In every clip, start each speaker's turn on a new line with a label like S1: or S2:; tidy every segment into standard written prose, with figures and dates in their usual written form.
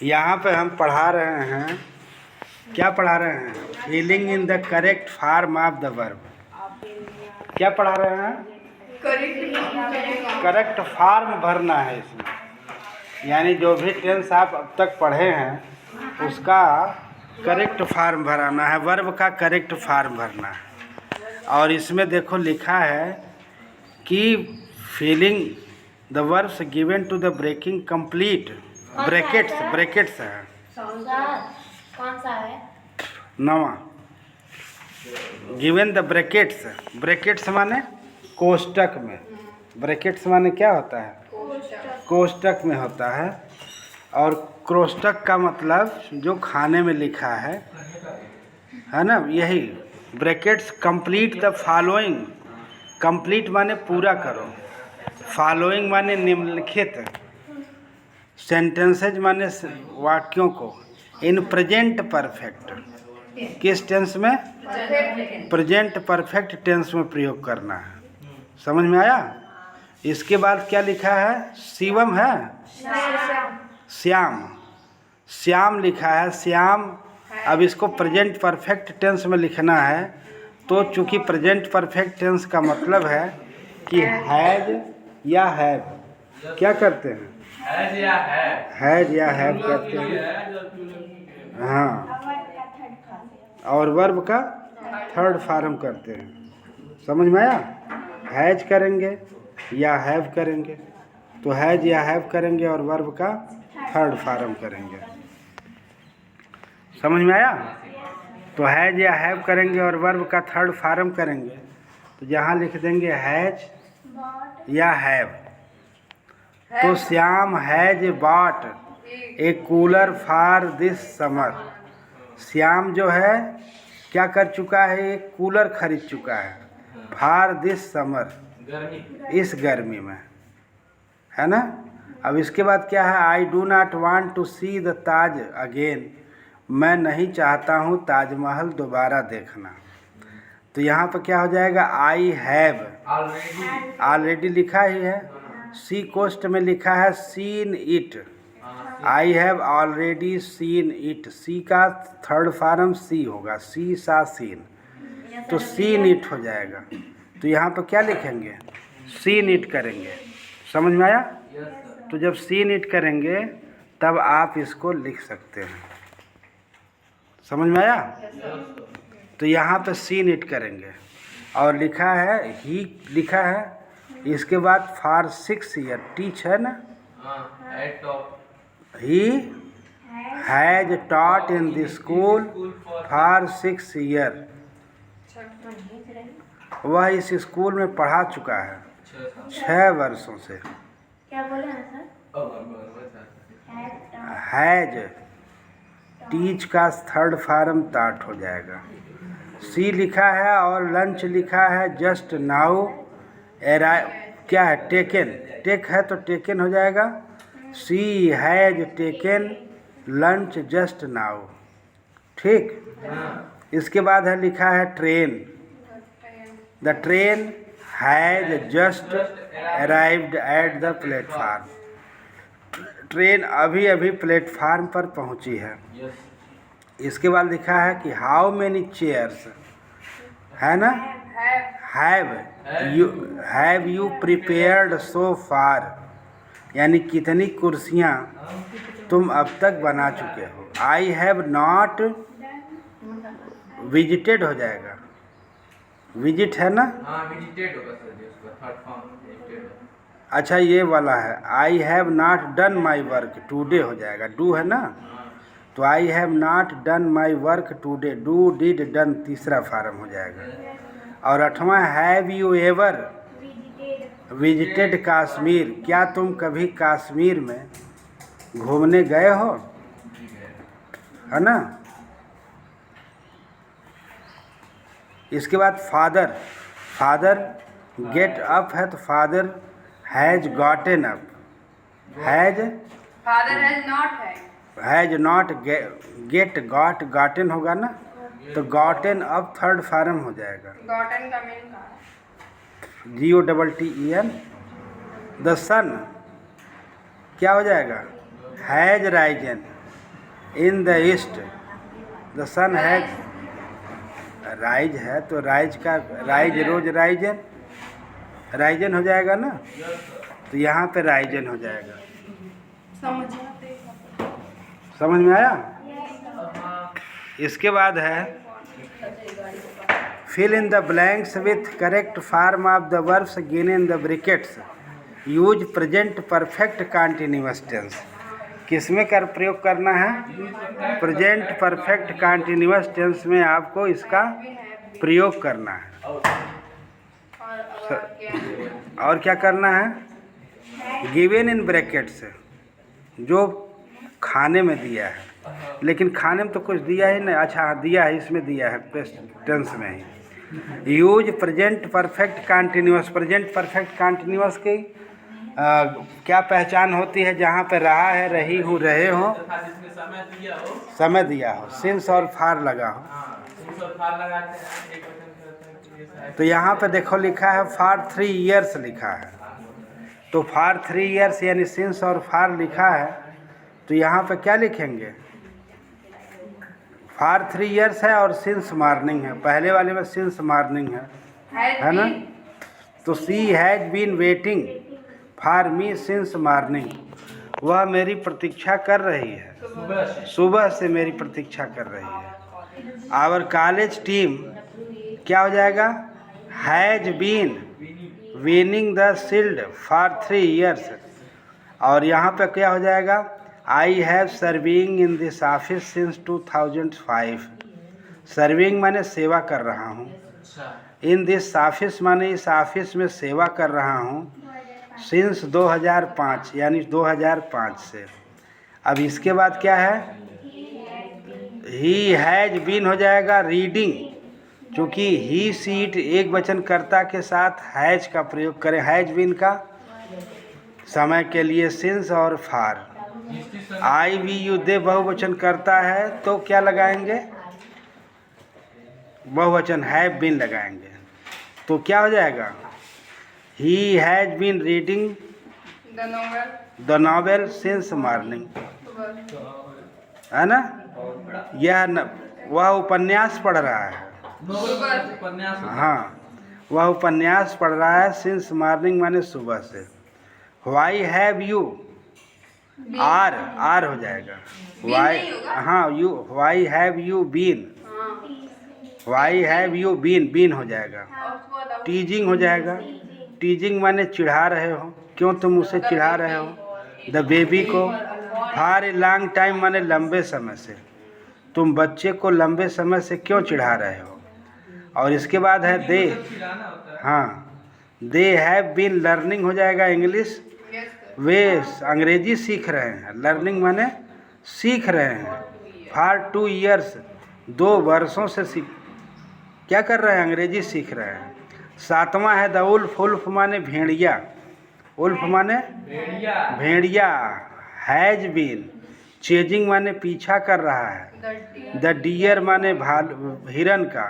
S1: यहाँ पे हम पढ़ा रहे हैं, क्या पढ़ा रहे हैं? Feeling in the correct form of the verb. क्या पढ़ा रहे हैं? करेक्ट फॉर्म भरना है इसमें, यानी जो भी टेंस आप अब तक पढ़े हैं उसका करेक्ट फॉर्म भराना है, वर्ब का करेक्ट फॉर्म भरना है। और इसमें देखो लिखा है कि filling the verbs given to the breaking complete, brackets है।
S2: कौन सा है?
S1: नवा गिवन द ब्रैकेट्स माने कोष्टक में। ब्रैकेट्स माने क्या होता है? कोष्टक में होता है। और कोष्टक का मतलब जो खाने में लिखा है ना, यही brackets. Complete the following, complete माने पूरा करो, फॉलोइंग माने निम्नलिखित, सेंटेंसेज माने वाक्यों को, इन प्रेजेंट परफेक्ट, किस टेंस में? प्रेजेंट परफेक्ट टेंस में प्रयोग करना है। समझ में आया? इसके बाद क्या लिखा है? शिवम है, श्याम, श्याम लिखा है, श्याम। अब इसको प्रेजेंट परफेक्ट टेंस में लिखना है, तो चूंकि प्रेजेंट परफेक्ट टेंस का मतलब है कि हैज या हैव, क्या करते हैं? हैज या हैव करते हैं, हाँ। और वर्ब का थर्ड फॉर्म करते हैं। समझ में आया? हैज करेंगे या हैव करेंगे, तो हैज या हैव करेंगे और वर्ब का थर्ड फॉर्म करेंगे। समझ में आया? तो हैज या हैव करेंगे और वर्ब का थर्ड फॉर्म करेंगे, तो जहाँ लिख देंगे हैज या हैव। तो Shyam has bot A cooler for this summer. Shyam जो है क्या कर चुका है? एक कूलर खरीद चुका है, फॉर दिस समर, इस गर्मी में, है ना। अब इसके बाद क्या है? I do not want to see the Taj again, मैं नहीं चाहता हूँ ताजमहल दोबारा देखना। तो यहाँ पर क्या हो जाएगा? आई हैव, ऑलरेडी लिखा ही है, सी कोस्ट में लिखा है seen it, I have already seen it, see का थर्ड फॉर्म सी होगा, सी सा सीन, तो सीन इट हो जाएगा। तो यहाँ पर क्या लिखेंगे? सीन इट करेंगे। समझ में आया? तो जब सीन इट करेंगे तब आप इसको लिख सकते हैं। समझ में आया? तो यहाँ पे सीन इट करेंगे और लिखा है ही, लिखा है। इसके बाद फॉर 6 ईयर, टीच है ना, he has taught in the school for 6 year, वह इस स्कूल में पढ़ा चुका है 6 वर्षों से।
S2: क्या बोले हैं सर?
S1: हैज, टीच का थर्ड फॉर्म टाट हो जाएगा। सी लिखा है और लंच लिखा है जस्ट नाउ, क्या है? टेकन, टेक है तो टेकन हो जाएगा। She has taken lunch just now, ठीक। इसके बाद है लिखा है train, the train has just arrived at the platform, train अभी अभी प्लेटफार्म पर पहुंची है। इसके बाद लिखा है कि हाउ मेनी चेयर्स, है ना, हैव यू प्रिपेयर्ड सो फार, यानी कितनी कुर्सियां तुम अब तक बना चुके हो। आई हैव नॉट विजिटेड हो जाएगा, विजिट है ना,
S3: विजिटेड होगा सर जी, उसका थर्ड फॉर्म विजिटेड।
S1: अच्छा ये वाला है, I have not done my work today हो जाएगा, डू है ना, तो I have not done my work today, do did done तीसरा फॉर्म हो जाएगा। और 8वां have you ever visited Kashmir, क्या तुम कभी कश्मीर में घूमने गए हो, है ना। इसके बाद फादर, फादर गेट अप है तो father has gotten up, has,
S4: father has not है,
S1: has not get, got, gotten होगा ना, तो गॉटन अप थर्ड फॉर्म हो जाएगा।
S4: गॉटन का मीनिंग क्या है?
S1: GOTTEN। द सन क्या हो जाएगा? Has risen, in the east the sun has, rise है तो राइज का राइज रोज राइजन, राइजन हो जाएगा ना, तो यहाँ पे राइजन हो जाएगा। समझ में आया? इसके बाद है fill in the blanks with correct form of the verbs given in the brackets, use present perfect continuous tense. किसमें कर प्रयोग करना है? प्रेजेंट परफेक्ट कंटिन्यूअस टेंस में आपको इसका प्रयोग करना है। और क्या करना है? गिवन इन ब्रैकेट्स, जो खाने में दिया है, लेकिन खाने में तो कुछ दिया ही नहीं। अच्छा हाँ, दिया है, इसमें दिया है पेस्ट टेंस में ही। Use present perfect continuous. Present perfect continuous की क्या पहचान होती है? जहाँ पे रहा है, रही हूँ, रहे हो, समय दिया हो, सिंस और फार लगा हो। तो यहाँ पे देखो लिखा है फॉर 3 ईयर्स लिखा है, तो फॉर 3 ईयर्स यानी सिंस और फार लिखा है, तो यहाँ पे क्या लिखेंगे? फॉर 3 ईयर्स है और सिंस मॉर्निंग है। पहले वाले में सिंस मॉर्निंग है ना? तो she has been waiting for me since morning, वह मेरी प्रतीक्षा कर रही है, सुबह से मेरी प्रतीक्षा कर रही है। आवर कॉलेज टीम क्या हो जाएगा? Has been winning the shield for 3 years. और यहाँ पे क्या हो जाएगा? I have serving in this office since 2005। Serving माने सेवा कर रहा हूँ, इन दिस ऑफिस माने इस ऑफिस में सेवा कर रहा हूँ, सिंस 2005 यानी 2005 से। अब इसके बाद क्या है? ही हैज बीन हो जाएगा रीडिंग, क्योंकि ही सीट एक वचन कर्ता के साथ हैज का प्रयोग करें, हैज बीन का समय के लिए सिंस और फार। आई वी यू दे बहुवचन करता है तो क्या लगाएंगे? बहुवचन हैव बीन लगाएंगे। तो क्या हो जाएगा? He has been reading the novel since morning, है ना? वह उपन्यास पढ़ रहा है, हाँ, वह उपन्यास पढ़ रहा है सिंस मॉर्निंग माने सुबह से। वाई हैव यू, आर हो जाएगा, वाई, हाँ, you, why have you been, why have you been, been हो जाएगा। टीजिंग हो जाएगा, टीजिंग माने चिढ़ा रहे हो, क्यों तुम उसे चिढ़ा रहे हो? द बेबी को। फॉर ए लॉन्ग टाइम माने लंबे समय से, तुम बच्चे को लंबे समय से क्यों चिढ़ा रहे हो? और इसके बाद है दे, हाँ, दे हैव बीन लर्निंग हो जाएगा इंग्लिश, वे अंग्रेजी सीख रहे हैं, लर्निंग माने सीख रहे हैं। फॉर 2 ईयर्स 2 वर्षों से क्या कर रहे हैं? अंग्रेजी सीख रहे हैं। 7वां है द उल्फ, उल्फ माने भेड़िया, उल्फ माने भेड़िया। हैज बीन चेजिंग माने पीछा कर रहा है, द डियर माने भालू, हिरन का।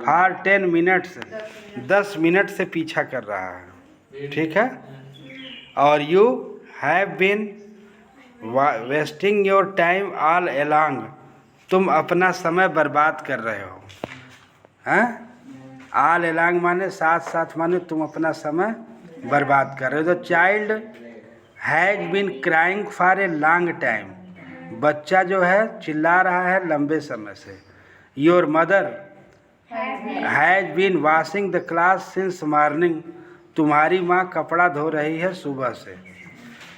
S1: फॉर 10 मिनट्स 10 मिनट से पीछा कर रहा है, ठीक है। और you have been wasting your time all along, तुम अपना समय बर्बाद कर रहे हो, हैं? ऑल एलॉन्ग माने साथ साथ माने तुम अपना समय बर्बाद कर रहे हो। The child has been crying for a long time, बच्चा जो है चिल्ला रहा है लंबे समय से। Your mother has been washing the clothes since morning, तुम्हारी माँ कपड़ा धो रही है सुबह से।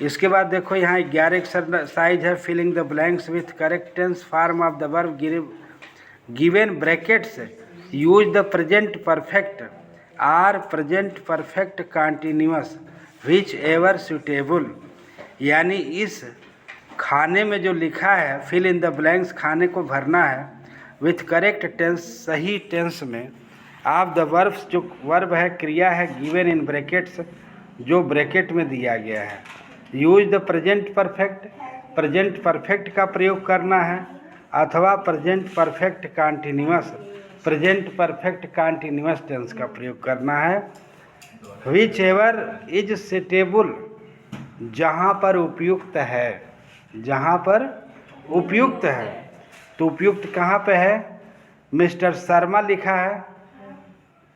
S1: इसके बाद देखो यहाँ 11 एक्सरसाइज है। Filling the blanks with correct tense form of the verb given brackets, use the present perfect or present perfect continuous whichever suitable. यानी इस खाने में जो लिखा है फिल इन द ब्लैंक्स, खाने को भरना है विथ करेक्ट टेंस, सही टेंस में। आप द वर्ब्स, जो वर्ब है क्रिया है, गिवन इन ब्रैकेट्स, जो ब्रैकेट में दिया गया है। Use the present perfect, present perfect का प्रयोग करना है, अथवा present perfect continuous, present perfect continuous tense का प्रयोग करना है। विच एवर इज सुटेबल, जहाँ पर उपयुक्त है, जहाँ पर उपयुक्त है। तो उपयुक्त कहाँ पे है? मिस्टर शर्मा लिखा है,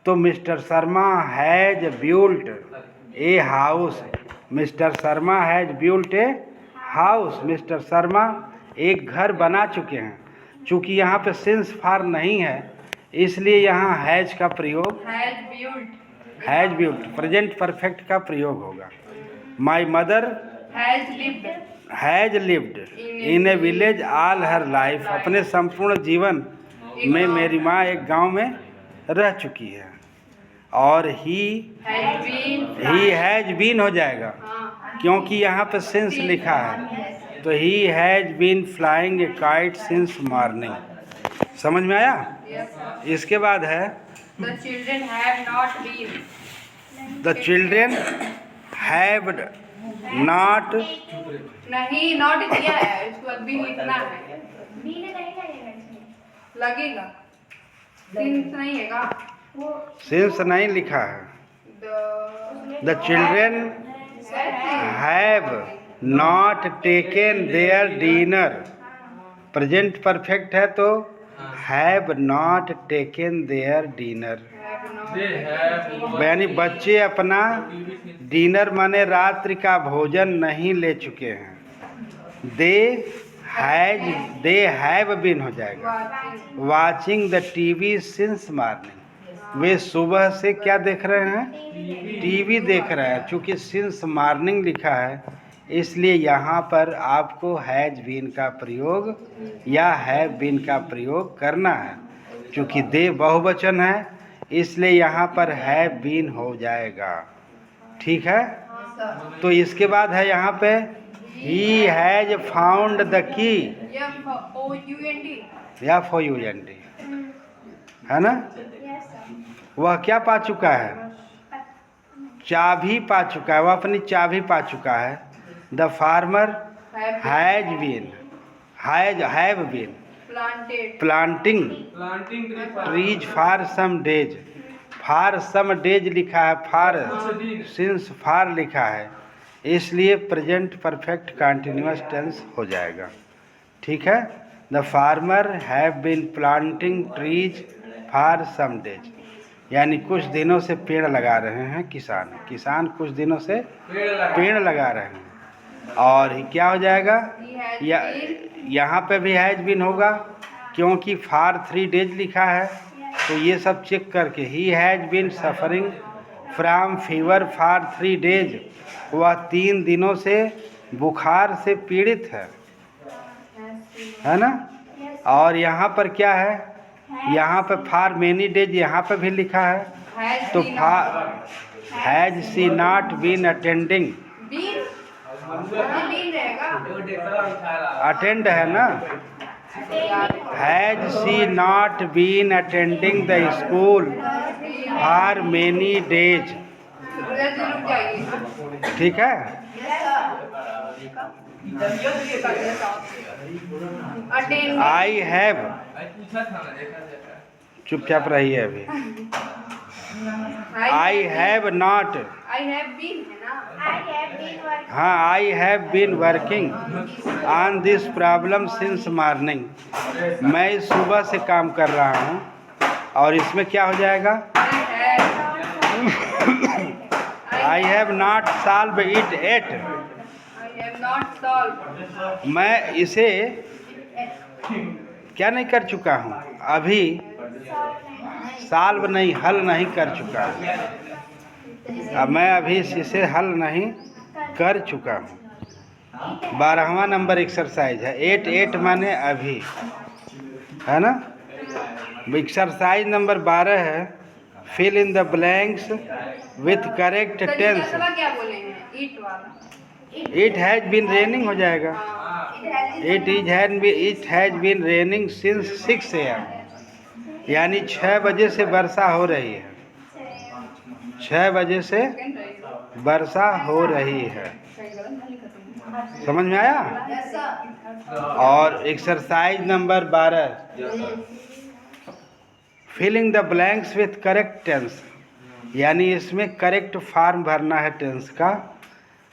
S1: तो mister Sharma has built a house. Mister Sharma has built a house. Mister Sharma एक घर बना चुके हैं। चूँकि यहाँ पे सिंस फार नहीं है, इसलिए यहाँ हैज का प्रयोग,
S4: Has built.
S1: Has built present perfect का प्रयोग होगा। My mother
S4: Has lived.
S1: Has lived in A village all her life. अपने संपूर्ण जीवन में मेरी माँ एक गांव में रह चुकी है। और ही
S4: Has been.
S1: हैज बीन हो जाएगा,
S4: हाँ.
S1: क्योंकि यहाँ पे सिंस लिखा है। तो he has been flying a kite since morning. समझ में आया?
S4: Yes.
S1: इसके बाद है
S4: The children have not been.
S1: The children have not.
S4: नहीं, नॉट दिया है, इसको अब भी लिखना है।
S2: बी ने नहीं लगेगा इसमें।
S4: लगेगा। सिंस नहीं है का?
S2: वो
S1: सिंस नहीं लिखा है। The children have not taken their dinner. Present perfect है तो have not taken their dinner,
S3: They have
S1: यानी बच्चे अपना डिनर माने रात्रि का भोजन नहीं ले चुके हैं। दे हैव बीन हो जाएगा। Watching the TV since morning. वे सुबह से क्या देख रहे हैं? टीवी देख रहे हैं। चूँकि सिंस मॉर्निंग लिखा है, इसलिए यहाँ पर आपको हैज बीन का प्रयोग या हैव बीन का प्रयोग करना है। चूँकि दे बहुवचन है, इसलिए यहाँ पर हैव बीन हो जाएगा। ठीक है? तो इसके बाद है यहाँ पे he has found the key,
S4: FOUND.
S1: या FOUND, है ना? वह क्या पा चुका है? चाबी पा चुका है। वह अपनी चाबी पा चुका है। The farmer has been have been
S4: Planted.
S1: Planting
S3: planting tree.
S1: Trees for some days. For some days लिखा है, फॉर सिंस फॉर लिखा है, इसलिए प्रेजेंट परफेक्ट कंटिन्यूअस टेंस हो जाएगा। ठीक है? The farmer have been planting trees for some days, यानी कुछ दिनों से पेड़ लगा रहे हैं किसान कुछ दिनों से पेड़ लगा रहे हैं। और क्या हो जाएगा? या यहाँ पे भी हैज बीन होगा, क्योंकि फॉर 3 डेज लिखा है। तो ये सब चेक करके he has been suffering from fever for 3 days. वह 3 दिनों से बुखार से पीड़ित है ना? और यहाँ पर क्या है? यहाँ पे फॉर मेनी डेज यहाँ पे भी लिखा है।
S4: Has
S1: तो
S4: been.
S1: Has she not been attending.
S4: Been. Been रहेगा।
S1: अटेंड है ना? Has she not been attending the school for many days.
S4: रुक जाइए।
S1: ठीक है?
S4: Attend.
S1: आई हैव,
S3: पूछा था ना, देखा
S1: चुपचाप रहिए अभी। आई have not,
S4: I have been है ना?
S2: I have been working.
S1: हाँ, I have been working on this problem since morning. मैं इस सुबह से काम कर रहा हूँ। और इसमें क्या हो जाएगा? I have not solve it at.
S4: I have not solved.
S1: मैं इसे क्या नहीं कर चुका हूँ अभी? सॉल्व नहीं, हल नहीं कर चुका हूँ। अब मैं अभी इसे हल नहीं कर चुका हूँ। 12वां नंबर एक्सरसाइज है। 8 माने अभी, है ना? एक्सरसाइज नंबर 12 है, fill in the blanks with correct
S4: तो
S1: टेंस।
S4: दूसरा क्या बोले हैं? Eat वाला।
S1: इट हैज बीन रेनिंग हो जाएगा। It has been raining since 6 AM, यानी 6 बजे से वर्षा हो रही है। 6 बजे से वर्षा हो रही है। समझ में आया? और exercise number 12, filling the blanks with correct tense, यानी इसमें करेक्ट फॉर्म भरना है टेंस का।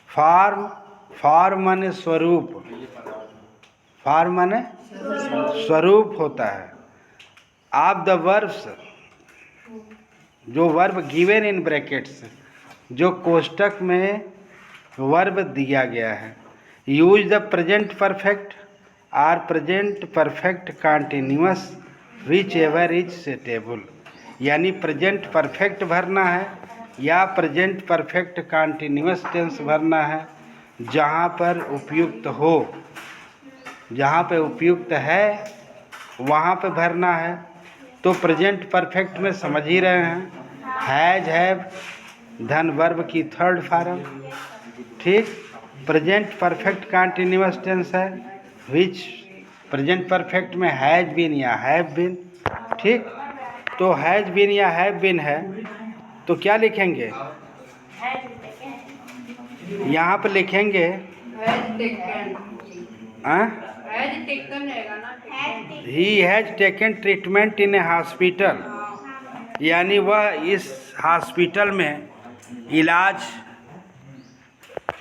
S1: फॉर्म माने स्वरूप, फॉर्म माने स्वरूप होता है। ऑफ द वर्ब्स, जो वर्ब गिवन इन ब्रैकेट्स, जो कोष्टक में वर्ब दिया गया है। Use the present perfect or present perfect continuous whichever is suitable, यानी प्रेजेंट परफेक्ट भरना है या प्रेजेंट परफेक्ट कॉन्टिन्यूअस टेंस भरना है, जहाँ पर उपयुक्त हो, जहाँ पे उपयुक्त है वहाँ पे भरना है। तो प्रेजेंट परफेक्ट में समझ ही रहे हैं, हैज हैव धन वर्ब की थर्ड फॉर्म, ठीक। प्रेजेंट परफेक्ट कॉन्टिन्यूअस टेंस है विच प्रेजेंट परफेक्ट में हैज बीन या हैव बीन, ठीक। तो हैज बीन या हैव बीन है तो क्या लिखेंगे, यहाँ पे लिखेंगे
S4: Has taken.
S1: हाँ,
S4: Has taken रहेगा ना?
S1: He has taken treatment in a hospital, यानी वह इस हॉस्पिटल में इलाज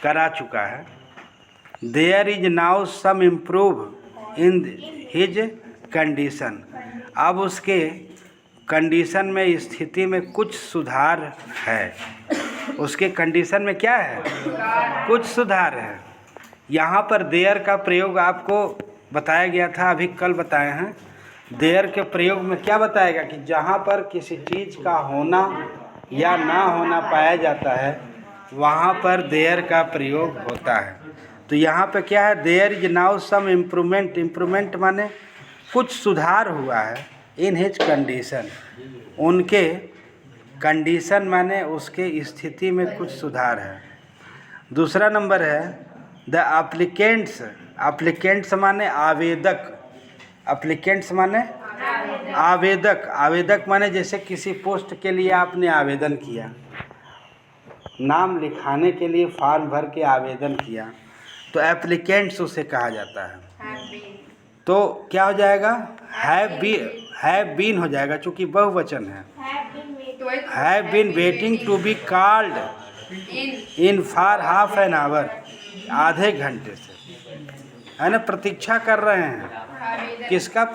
S1: करा चुका है। There is now some improve in his condition, अब उसके कंडीशन में, स्थिति में कुछ सुधार है। उसके कंडीशन में क्या है, कुछ सुधार है। यहाँ पर देयर का प्रयोग आपको बताया गया था, अभी कल बताए हैं। देयर के प्रयोग में क्या बताएगा कि जहाँ पर किसी चीज़ का होना या ना होना पाया जाता है वहाँ पर देयर का प्रयोग होता है। तो यहाँ पे क्या है, there is now some improvement, improvement माने कुछ सुधार हुआ है। इन हिज कंडीशन, उनके कंडीशन माने उसके स्थिति में कुछ सुधार है। दूसरा नंबर है द एप्लीकेंट्स, एप्लीकेंट्स माने आवेदक, एप्लीकेंट्स माने आवेदक, आवेदक माने जैसे किसी पोस्ट के लिए आपने आवेदन किया, नाम लिखाने के लिए फॉर्म भर के आवेदन किया, तो एप्लीकेंट्स उसे कहा जाता है।
S4: Have been.
S1: तो क्या हो जाएगा, हैव बीन हो जाएगा, चूँकि बहुवचन है।
S4: Twice.
S1: Have been waiting to be called
S4: In.
S1: In for half an hour, आधे घंटे से, है ना, प्रतीक्षा कर रहे हैं।
S4: Have been.
S1: किसका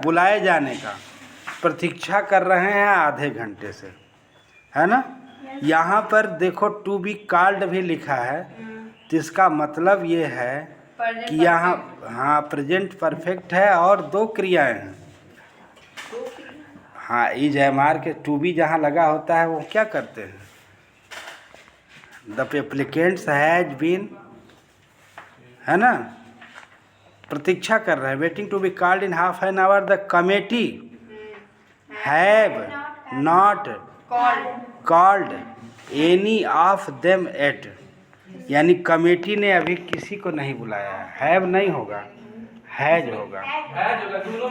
S1: बुलाए जाने का प्रतीक्षा कर रहे हैं आधे घंटे से, है ना। यहाँ पर देखो टू बी कॉल्ड भी लिखा है, तो इसका मतलब ये है कि यहाँ हाँ प्रेजेंट परफेक्ट है और दो क्रियाएं हैं। हाँ, इज एम आर के टू बी जहाँ लगा होता है वो क्या करते हैं, द एप्लीकेंट्स हैज बीन, है ना, प्रतीक्षा कर रहे हैं, waiting to be called in half an hour. The committee have not called any of them yet, यानी कमेटी ने अभी किसी को नहीं बुलाया है। हैव नहीं होगा, हैज होगा।
S3: है जो दोनों